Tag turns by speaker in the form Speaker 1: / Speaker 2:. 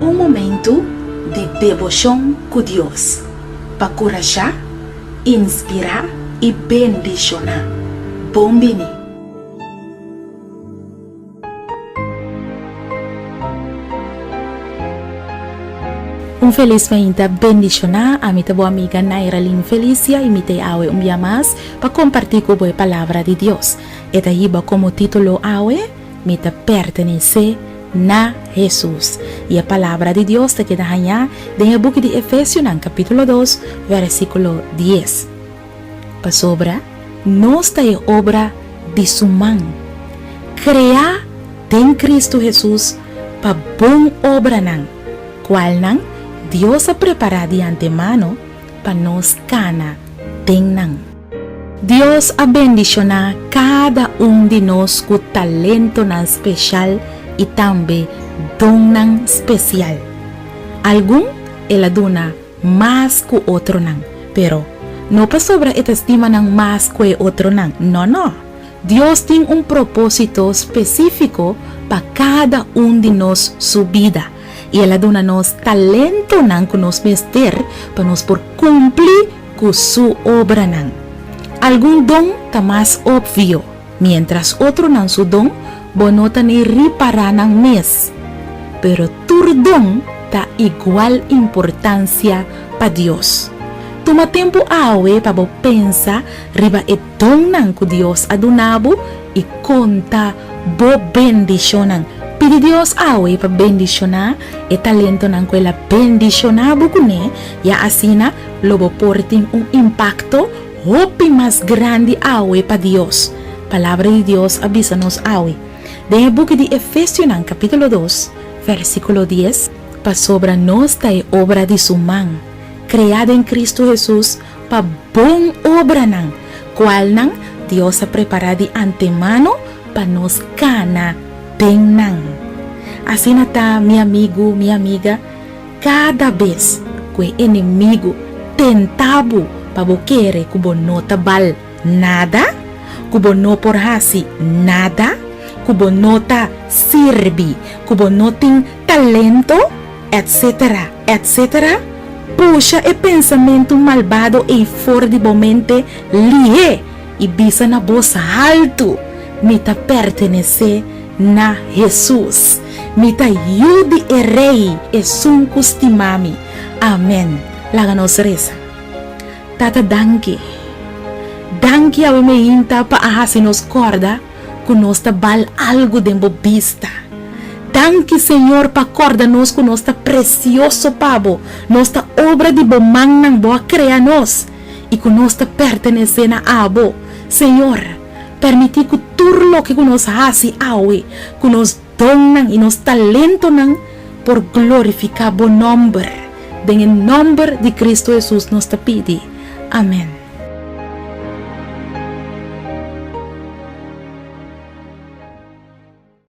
Speaker 1: Um momento de devoção com Deus, para encorajar, inspirar e bendicionar. Bom-vindo!
Speaker 2: Feliz mainta bendicionar a minha boa amiga Nairalyn Felicia e me te awe dia mais para compartilhar com a palavra de Deus. E daí como título awe, me te pertenece na Jesus. E a palavra de Deus te queda hanya no book de Efésios, capítulo 2, versículo 10. Para sobra, nós é obra de sua mão. Criar em Cristo Jesus para bom obra nan, qual nan Deus ha preparado de antemano para nos cana tenang. Deus ha bendicionado cada de nós com talento nan especial e também dom nan especial. Algum ela dona mais que outro nan, pero não para sobra esta estima nan mais que outro nan. Não. Deus tem propósito específico para cada de nós sua vida. E ela dona nos talento nan que nos mester para nos por cumprir com sua obra nan. Algum dom tá mais óbvio, mientras outro nan su dom bonota ni reparar nan mes. Pero tur dom tá igual importância para Deus. Toma tempo awe para pensar riba e dom nan que Deus adunabo e conta bo bendicionan. Pidi Dios awe para bendicionar e talento nan quella bendicionar bukune ya asina lobo portin impacto hopi mais grande awe para Dios. Palavra de Dios avisa-nos awe. Den book de Efésios capítulo 2, versículo 10, para sobra nós ta obra de sua mão, criada em Cristo Jesus para bom obra nan, qual nan Dios ha preparado de antemano para nos cana tenang. Assim está, meu amigo, minha amiga, cada vez que o inimigo tentava para querer que você não tabal nada, que você não porhasi nada, que você não sirve, que você não tem talento, etc. Puxa o pensamento malvado e fortemente lie e bisa na voz alto, me ta pertenece na Jesus. Mita yudi e rei e sun custimami. Amen. Laga nos reza. Tata danke. Danke a me inta pa ahasi nos corda con nos bal algo de vista. Danke Senhor pa corda nos con nos precioso pavo. Nos obra de bomang nang boa crea nos. E con nos pertenece na abo. Senhor, permiti que turlo que nos hasi awe, que nos donan e nos talento nan por glorificar bom nombre. En el nombre de Cristo Jesús nos te pide. Amén.